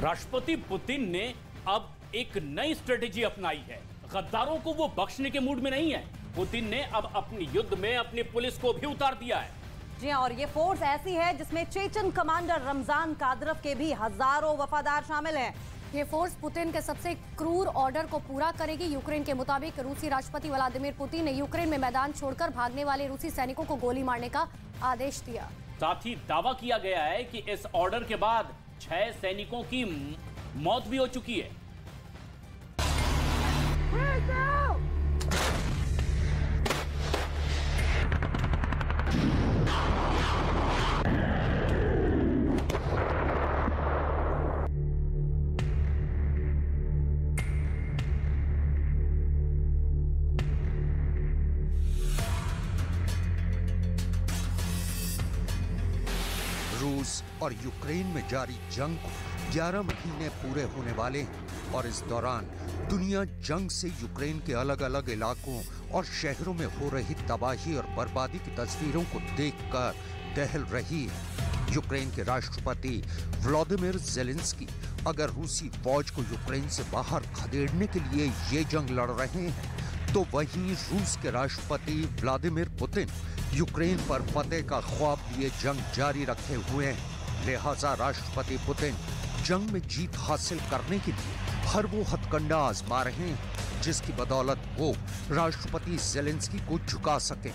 राष्ट्रपति पुतिन ने अब एक नई स्ट्रेटेजी अपनाई है। गद्दारों को वो बख्शने के मूड में नहीं है। पुतिन ने अब अपने युद्ध में अपनी पुलिस को भी उतार दिया है। जी हाँ, और ये फोर्स ऐसी है जिसमें चेचन कमांडर रमजान कादरव के भी हजारों वफादार शामिल हैं। ये फोर्स पुतिन के सबसे क्रूर ऑर्डर को पूरा करेगी। यूक्रेन के मुताबिक रूसी राष्ट्रपति व्लादिमीर पुतिन ने यूक्रेन में मैदान छोड़कर भागने वाले रूसी सैनिकों को गोली मारने का आदेश दिया। साथ ही दावा किया गया है कि इस ऑर्डर के बाद 6 सैनिकों की मौत भी हो चुकी है। रूस और यूक्रेन में जारी जंग को 11 महीने पूरे होने वाले हैं और इस दौरान दुनिया जंग से यूक्रेन के अलग अलग इलाकों और शहरों में हो रही तबाही और बर्बादी की तस्वीरों को देखकर दहल रही है। यूक्रेन के राष्ट्रपति व्लादिमीर ज़ेलेंस्की अगर रूसी फौज को यूक्रेन से बाहर खदेड़ने के लिए ये जंग लड़ रहे हैं, तो वहीं रूस के राष्ट्रपति व्लादिमीर पुतिन यूक्रेन पर फतेह का ख्वाब लिए जंग जारी रखे हुए हैं। लिहाजा राष्ट्रपति पुतिन जंग में जीत हासिल करने के लिए हर वो हथकंडा आजमा रहे हैं जिसकी बदौलत वो राष्ट्रपति ज़ेलेंस्की को झुका सके।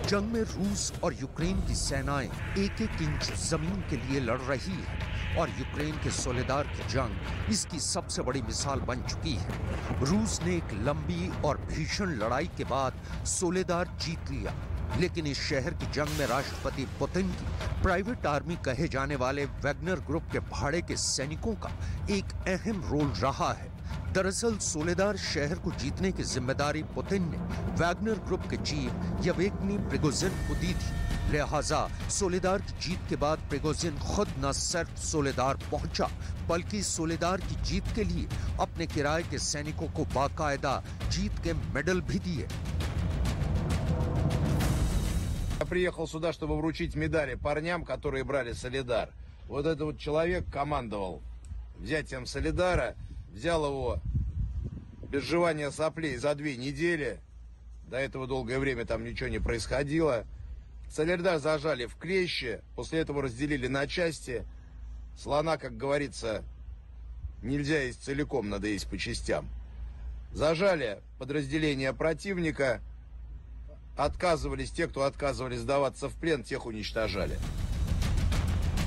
जंग में रूस और यूक्रेन की सेनाएं एक-एक इंच जमीन के लिए लड़ रही है और यूक्रेन के सोलेदार की जंग इसकी सबसे बड़ी मिसाल बन चुकी है। रूस ने एक लंबी और भीषण लड़ाई के बाद सोलेदार जीत लिया, लेकिन इस शहर की जंग में राष्ट्रपति पुतिन की प्राइवेट आर्मी कहे जाने वाले वैगनर ग्रुप के भाड़े के सैनिकों का एक अहम रोल रहा है। दरअसल सोलेदार शहर को जीतने की जिम्मेदारी पुतिन ने वैगनर ग्रुप के चीफ येवगेनी प्रिगोजिन को दी थी। लिहाजा सोलेदार की जीत के बाद प्रिगोजिन खुद न सिर्फ सोलेदार पहुंचा, बल्कि सोलेदार की जीत के लिए अपने किराए के सैनिकों को बाकायदा जीत के मेडल भी दिए। Я приехал сюда, чтобы вручить медали парням, которые брали Солидар. Вот этот вот человек командовал взятием Солидара, взял его без жевания соплей за 2 недели. До этого долгое время там ничего не происходило. Солидар зажали в клещи, после этого разделили на части. Слона, как говорится, нельзя есть целиком, надо есть по частям. Зажали подразделения противника, отказывались, те, кто отказывались сдаваться в плен, тех уничтожали.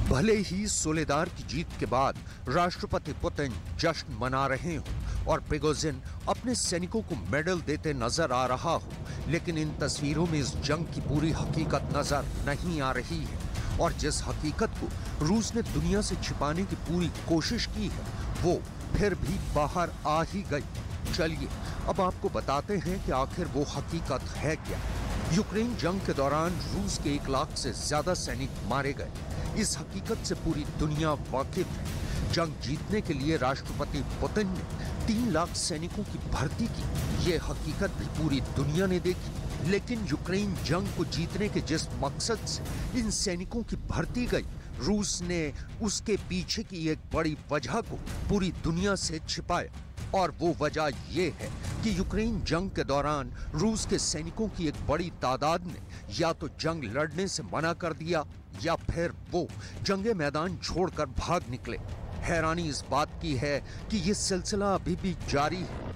भले ही सोलेदार की जीत के बाद राष्ट्रपति पुतिन जश्न मना रहे हों और प्रिगोजिन अपने सैनिकों को मेडल देते नजर आ रहा हो, लेकिन इन तस्वीरों में इस जंग की पूरी हकीकत नजर नहीं आ रही है और जिस हकीकत को रूस ने दुनिया से छिपाने की पूरी कोशिश की है, वो फिर भी बाहर आ ही गई। चलिए अब आपको बताते हैं कि आखिर वो हकीकत है क्या। यूक्रेन जंग के दौरान रूस के 1 लाख से ज्यादा सैनिक मारे गए। इस हकीकत से पूरी दुनिया वाकिफ है। जंग जीतने के लिए राष्ट्रपति पुतिन ने 3 लाख सैनिकों की भर्ती की। ये हकीकत भी पूरी दुनिया ने देखी। लेकिन यूक्रेन जंग को जीतने के जिस मकसद से इन सैनिकों की भर्ती गई, रूस ने उसके पीछे की एक बड़ी वजह को पूरी दुनिया से छिपाया। और वो वजह ये है कि यूक्रेन जंग के दौरान रूस के सैनिकों की एक बड़ी तादाद ने या तो जंग लड़ने से मना कर दिया या फिर वो जंगे मैदान छोड़कर भाग निकले। हैरानी इस बात की है कि ये सिलसिला अभी भी जारी है।